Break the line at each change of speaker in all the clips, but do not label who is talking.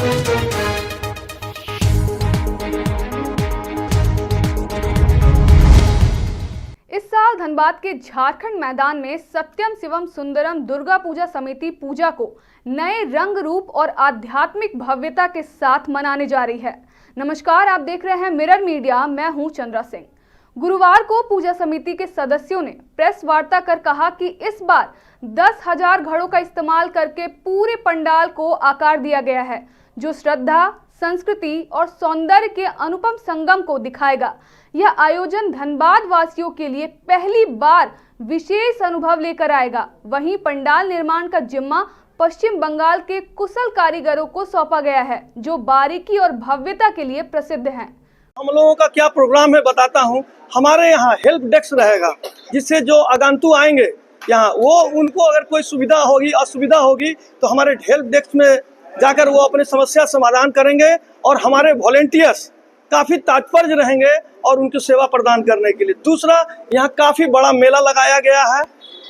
इस साल धनबाद के झारखंड मैदान में सत्यम शिवम सुंदरम दुर्गा पूजा समिति पूजा को नए रंग रूप और आध्यात्मिक भव्यता के साथ मनाने जा रही है। नमस्कार, आप देख रहे हैं मिरर मीडिया, मैं हूं चंद्रा सिंह। गुरुवार को पूजा समिति के सदस्यों ने प्रेस वार्ता कर कहा कि इस बार 10,000 घड़ों का इस्तेमाल करके पूरे पंडाल को आकार दिया गया है, जो श्रद्धा, संस्कृति और सौंदर्य के अनुपम संगम को दिखाएगा। यह आयोजन धनबाद वासियों के लिए पहली बार विशेष अनुभव लेकर आएगा। वहीं पंडाल निर्माण का जिम्मा पश्चिम बंगाल के कुशल कारीगरों को सौंपा गया है, जो बारीकी और भव्यता के लिए प्रसिद्ध हैं।
हम लोगों का क्या प्रोग्राम है बताता हूँ। हमारे यहाँ हेल्प डेस्क रहेगा, जिससे जो आगंतुक आएंगे यहाँ, वो उनको अगर कोई सुविधा होगी, असुविधा होगी, तो हमारे हेल्प डेस्क में जाकर वो अपनी समस्या समाधान करेंगे। और हमारे वॉलेंटियर्स काफ़ी तत्पर रहेंगे और उनकी सेवा प्रदान करने के लिए। दूसरा, यहाँ काफ़ी बड़ा मेला लगाया गया है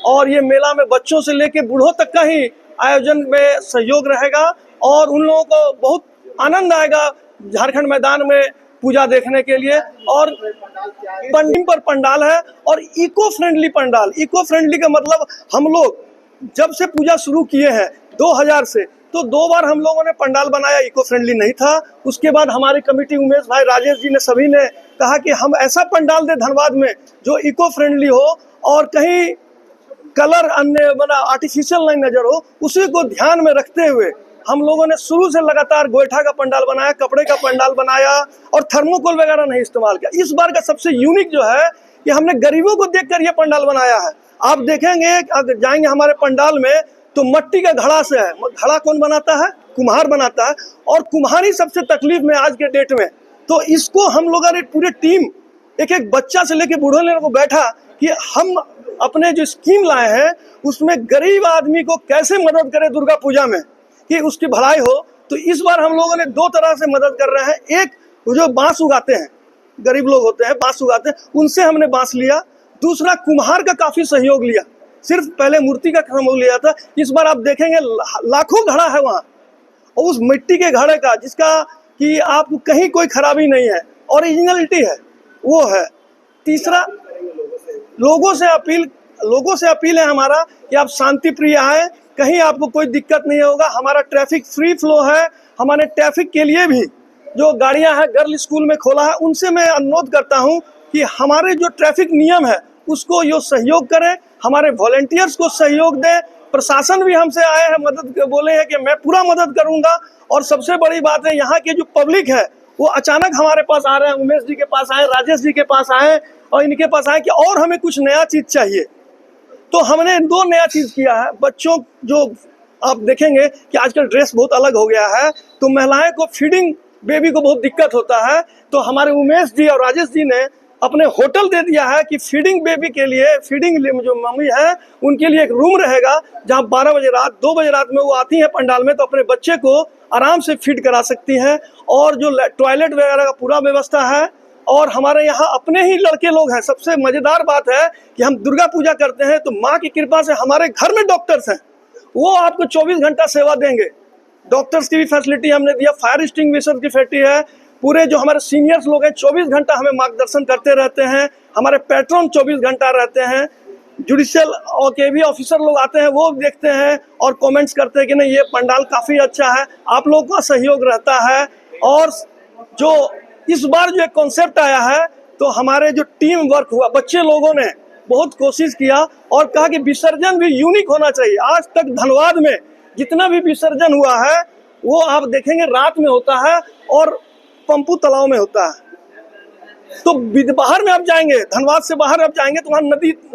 और ये मेला में बच्चों से लेके बूढ़ों तक का ही आयोजन में सहयोग रहेगा और उन लोगों को बहुत आनंद आएगा झारखंड मैदान में पूजा देखने के लिए। और पर पंडाल है और eco friendly pandal. Eco friendly का मतलब हम लोग जब से पूजा शुरू किए हैं 2000 से, तो 2 बार हम लोगों ने पंडाल बनाया, इको फ्रेंडली नहीं था। उसके बाद हमारी कमेटी, उमेश भाई, राजेश जी ने, सभी ने कहा कि हम ऐसा पंडाल दे धनबाद में जो इको फ्रेंडली हो और कहीं कलर अन्य बना आर्टिफिशियल नहीं नजर हो। उसी को ध्यान में रखते हुए हम लोगों ने शुरू से लगातार गोईठा का पंडाल बनाया, कपड़े का पंडाल बनाया और थर्मोकोल वगैरह नहीं इस्तेमाल किया। इस बार का सबसे यूनिक जो है कि हमने गरीबों को देखकर ये पंडाल बनाया है। आप देखेंगे, अगर जाएंगे हमारे पंडाल में तो मट्टी का घड़ा से है। घड़ा कौन बनाता है? कुम्हार बनाता है, और कुम्हार ही सबसे तकलीफ में आज के डेट में। तो इसको हम लोगों ने पूरी टीम, एक एक बच्चा से लेके बूढ़ों लोगों को बैठा कि हम अपने जो स्कीम लाए हैं उसमें गरीब आदमी को कैसे मदद करें दुर्गा पूजा में कि उसकी भलाई हो। तो इस बार हम लोगों ने 2 तरह से मदद कर रहे हैं। एक, जो बांस उगाते हैं, गरीब लोग होते हैं बांस उगाते हैं, उनसे हमने बांस लिया। दूसरा, कुम्हार का काफी सहयोग लिया। सिर्फ पहले मूर्ति का सहयोग लिया था, इस बार आप देखेंगे लाखों घड़ा है वहाँ, और उस मिट्टी के घड़े का जिसका कि आपको कहीं कोई खराबी नहीं है, ओरिजिनलिटी है, वो है। तीसरा, लोगों से अपील है हमारा कि आप शांति प्रिय आए, कहीं आपको कोई दिक्कत नहीं होगा। हमारा ट्रैफिक फ्री फ्लो है। हमारे ट्रैफिक के लिए भी जो गाड़ियां हैं गर्ल स्कूल में खोला है, उनसे मैं अनुरोध करता हूं कि हमारे जो ट्रैफिक नियम है उसको यो सहयोग करें, हमारे वॉलेंटियर्स को सहयोग दें। प्रशासन भी हमसे आए हैं, मदद बोले हैं कि मैं पूरा मदद करूंगा। और सबसे बड़ी बात है, यहाँ के जो पब्लिक है वो अचानक हमारे पास आ रहे हैं। उमेश जी के पास आए, राजेश जी के पास आए और इनके पास आए कि और हमें कुछ नया चीज चाहिए। तो हमने 2 नया चीज किया है। बच्चों, जो आप देखेंगे कि आजकल ड्रेस बहुत अलग हो गया है, तो महिलाएं को फीडिंग बेबी को बहुत दिक्कत होता है। तो हमारे उमेश जी और राजेश जी ने अपने होटल दे दिया है कि फीडिंग बेबी के लिए, फीडिंग जो मम्मी है उनके लिए एक रूम रहेगा, जहां 12 बजे रात, 2 बजे रात में वो आती है पंडाल में, तो अपने बच्चे को आराम से फीड करा सकती हैं। और जो टॉयलेट वगैरह का पूरा व्यवस्था है। और हमारे यहाँ अपने ही लड़के लोग हैं। सबसे मजेदार बात है कि हम दुर्गा पूजा करते हैं तो माँ की कृपा से हमारे घर में डॉक्टर्स हैं, वो आपको 24 घंटा सेवा देंगे। डॉक्टर्स की भी फैसिलिटी हमने दिया, फायर एक्सटिंग्विशर की फैसिलिटी है। पूरे जो हमारे सीनियर्स लोग हैं 24 घंटा हमें मार्गदर्शन करते रहते हैं। हमारे पैट्रन 24 घंटा रहते हैं। जुडिशियल और के भी ऑफिसर लोग आते हैं, वो देखते हैं और कमेंट्स करते हैं कि नहीं, ये पंडाल काफ़ी अच्छा है। आप लोगों का सहयोग रहता है। और जो इस बार जो एक कॉन्सेप्ट आया है, तो हमारे जो टीम वर्क हुआ, बच्चे लोगों ने बहुत कोशिश किया और कहा कि विसर्जन भी यूनिक होना चाहिए। आज तक धनबाद में जितना भी विसर्जन हुआ है वो आप देखेंगे रात में होता है और पंपू तालाब में होता है। तो बाहर में आप जाएंगे, धनबाद से बाहर आप जाएंगे तो वहाँ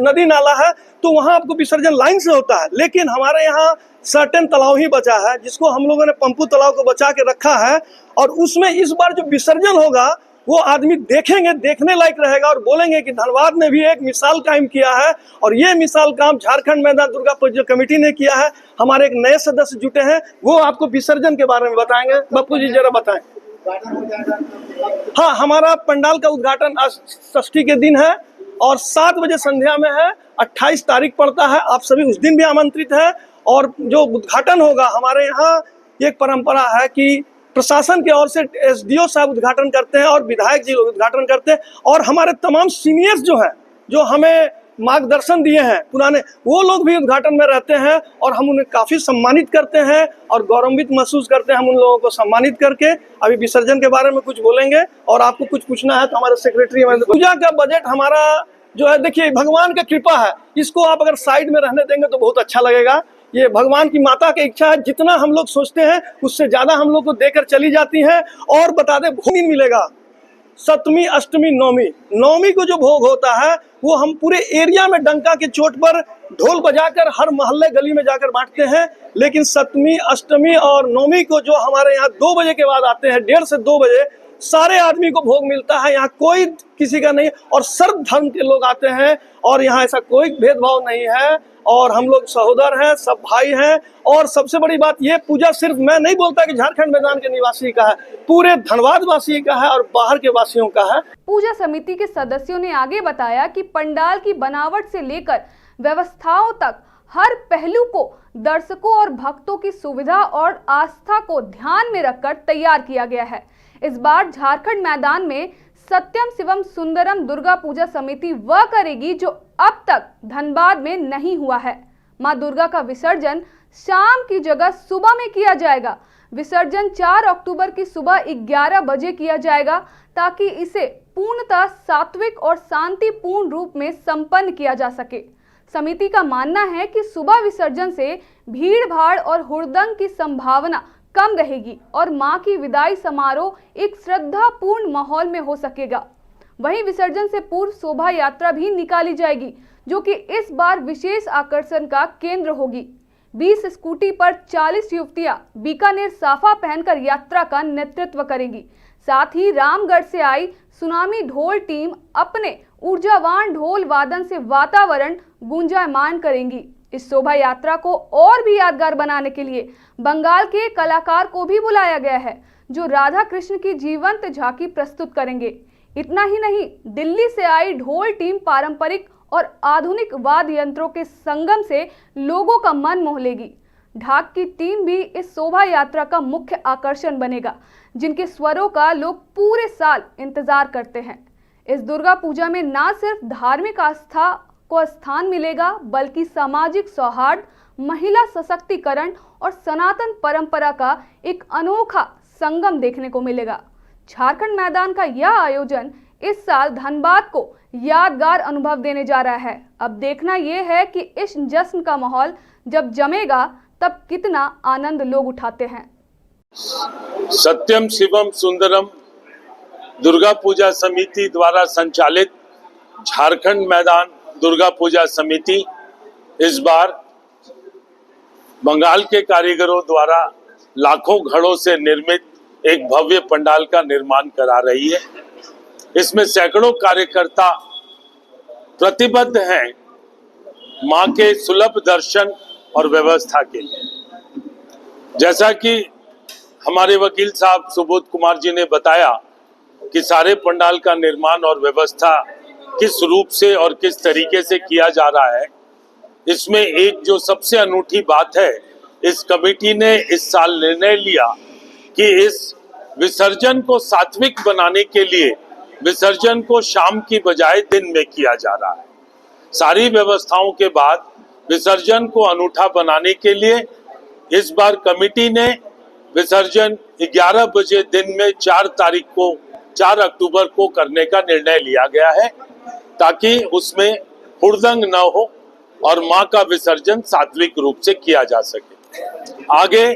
नदी नाला है, तो वहाँ आपको विसर्जन लाइन से होता है। लेकिन हमारे यहाँ सर्टेन तालाब ही बचा है, जिसको हम लोगों ने पंपू तालाब को बचा के रखा है। और उसमें इस बार जो विसर्जन होगा वो आदमी देखेंगे, देखने लायक रहेगा और बोलेंगे कि धनबाद ने भी एक मिसाल कायम किया है। और ये मिसाल काम झारखंड मैदान दुर्गा पूजा कमेटी ने किया है। हमारे एक नए सदस्य जुटे हैं, वो आपको विसर्जन के बारे में बताएंगे। बापू जी जरा बताएं। हाँ, हमारा पंडाल का उद्घाटन आज षष्ठी के दिन है और 7 बजे संध्या में है। 28 तारीख पड़ता है, आप सभी उस दिन भी आमंत्रित है। और जो उद्घाटन होगा, हमारे यहाँ एक परंपरा है कि प्रशासन की ओर से एसडीओ साहब उद्घाटन करते हैं और विधायक जी उद्घाटन करते हैं, और हमारे तमाम सीनियर्स जो हैं, जो हमें मार्गदर्शन दिए हैं पुराने, वो लोग भी उद्घाटन में रहते हैं और हम उन्हें काफ़ी सम्मानित करते हैं और गौरवान्वित महसूस करते हैं हम उन लोगों को सम्मानित करके। अभी विसर्जन के बारे में कुछ बोलेंगे और आपको कुछ पूछना है तो हमारे सेक्रेटरी। पूजा का बजट हमारा जो है, देखिए भगवान की कृपा है, इसको आप अगर साइड में रहने देंगे तो बहुत अच्छा लगेगा। ये भगवान की माता की इच्छा है, जितना हम लोग सोचते हैं उससे ज़्यादा हम लोग को देकर चली जाती है। और बता दें, भोग मिलेगा सप्तमी अष्टमी नवमी, नवमी को जो भोग होता है वो हम पूरे एरिया में डंका के चोट पर ढोल बजाकर हर मोहल्ले गली में जाकर बांटते हैं। लेकिन सप्तमी अष्टमी और नवमी को जो हमारे यहाँ 2 बजे के बाद आते हैं, 1:30 से 2 बजे सारे आदमी को भोग मिलता है। यहाँ कोई किसी का नहीं, और सर्व धर्म के लोग आते हैं और यहाँ ऐसा कोई भेदभाव नहीं है और हम लोग सहोदर हैं, सब भाई हैं। और सबसे बड़ी बात, ये पूजा सिर्फ मैं नहीं बोलता कि झारखंड मैदान के निवासी का है, पूरे धनबाद वासी का है और बाहर के वासियों का है।
पूजा समिति के सदस्यों ने आगे बताया कि पंडाल की बनावट से लेकर व्यवस्थाओं तक हर पहलू को दर्शकों और भक्तों की सुविधा और आस्था को ध्यान में रखकर तैयार किया गया है। इस बार झारखंड मैदान में सत्यम शिवम सुंदरम दुर्गा पूजा समिति वह करेगी जो अब तक धनबाद में नहीं हुआ है। मां दुर्गा का विसर्जन शाम की जगह सुबह में किया जाएगा। विसर्जन 4 अक्टूबर की सुबह 11 बजे किया जाएगा ताकि इसे पूर्णतः सात्विक और शांतिपूर्ण रूप में संपन्न किया जा सके। समिति का मानना है कि सुबह विसर्जन से भीड़ भाड़ और हुड़दंग की संभावना कम रहेगी और मां की विदाई समारोह एक श्रद्धापूर्ण माहौल में हो सकेगा। वहीं विसर्जन से पूर्व शोभा यात्रा भी निकाली जाएगी, जो कि इस बार विशेष आकर्षण का केंद्र होगी। 20 स्कूटी पर 40 युवतियां बीकानेर साफा पहनकर यात्रा का नेतृत्व करेंगी। साथ ही रामगढ़ से आई सुनामी ढोल टीम अपने ऊर्जावान ढोल वादन से वातावरण गुंजायमान करेंगी। इस शोभा यात्रा को और भी यादगार बनाने के लिए बंगाल के कलाकार को भी बुलाया गया है, जो राधा कृष्ण की जीवंत झांकी प्रस्तुत करेंगे। इतना ही नहीं, दिल्ली से आई ढोल टीम पारंपरिक और आधुनिक वाद्य यंत्रों के संगम से लोगों का मन मोह लेगी। ढाक की टीम भी इस शोभा यात्रा का मुख्य आकर्षण बनेगा, जिनके स्वरों का लोग पूरे साल इंतजार करते हैं। इस दुर्गा पूजा में न सिर्फ धार्मिक आस्था को स्थान मिलेगा, बल्कि सामाजिक सौहार्द, महिला सशक्तिकरण और सनातन परंपरा का एक अनोखा संगम देखने को मिलेगा। झारखंड मैदान का यह आयोजन इस साल धनबाद को यादगार अनुभव देने जा रहा है। अब देखना यह है कि इस जश्न का माहौल जब जमेगा तब कितना आनंद लोग उठाते हैं।
सत्यम शिवम सुंदरम दुर्गा पूजा समिति द्वारा संचालित झारखंड मैदान दुर्गा पूजा समिति इस बार बंगाल के कारीगरों द्वारा लाखों घड़ों से निर्मित एक भव्य पंडाल का निर्माण करा रही है। इसमें सैकड़ों कार्यकर्ता प्रतिबद्ध हैं मां के सुलभ दर्शन और व्यवस्था के लिए। जैसा कि हमारे वकील साहब सुबोध कुमार जी ने बताया कि सारे पंडाल का निर्माण और व्यवस्था किस रूप से और किस तरीके से किया जा रहा है, इसमें एक जो सबसे अनूठी बात है, इस कमेटी ने इस साल निर्णय लिया कि इस विसर्जन को सात्विक बनाने के लिए विसर्जन को शाम की बजाय दिन में किया जा रहा है। सारी व्यवस्थाओं के बाद विसर्जन को अनूठा बनाने के लिए इस बार कमेटी ने विसर्जन 11 बजे दिन में 4 अक्टूबर को करने का निर्णय लिया गया है, ताकि उसमें हुड़दंग न हो और मां का विसर्जन सात्विक रूप से किया जा सके। आगे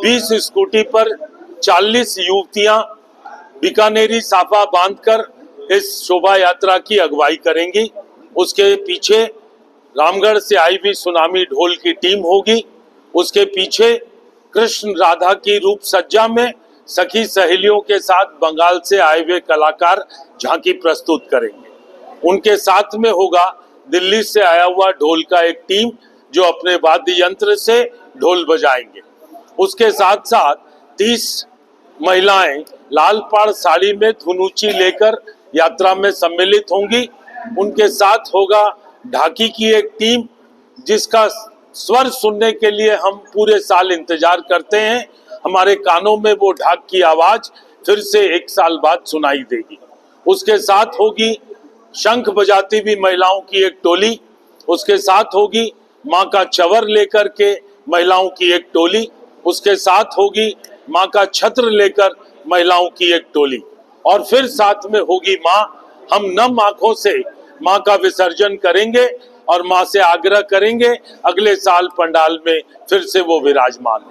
20 स्कूटी पर 40 युवतियां बीकानेरी साफा बांधकर इस शोभा यात्रा की अगुवाई करेंगी। उसके पीछे रामगढ़ से आई हुई सुनामी ढोल की टीम होगी। उसके पीछे कृष्ण राधा की रूप सज्जा में सखी सहेलियों के साथ बंगाल से आए हुए कलाकार झांकी प्रस्तुत करेंगे। उनके साथ में होगा दिल्ली से आया हुआ ढोल का एक टीम, जो अपने वाद्य यंत्र से ढोल बजाएंगे। उसके साथ साथ 30 महिलाएं लाल पाड़ साड़ी में धुनुची लेकर यात्रा में सम्मिलित होंगी। उनके साथ होगा ढाकी की एक टीम, जिसका स्वर सुनने के लिए हम पूरे साल इंतजार करते हैं। हमारे कानों में वो ढाक की आवाज फिर से 1 साल बाद सुनाई देगी। उसके साथ होगी शंख बजाती हुई महिलाओं की एक टोली, उसके साथ होगी माँ का चवर लेकर के महिलाओं की एक टोली, उसके साथ होगी माँ का छत्र लेकर महिलाओं की एक टोली, और फिर साथ में होगी माँ। हम नम आंखों से माँ का विसर्जन करेंगे और माँ से आग्रह करेंगे अगले साल पंडाल में फिर से वो विराजमान हो।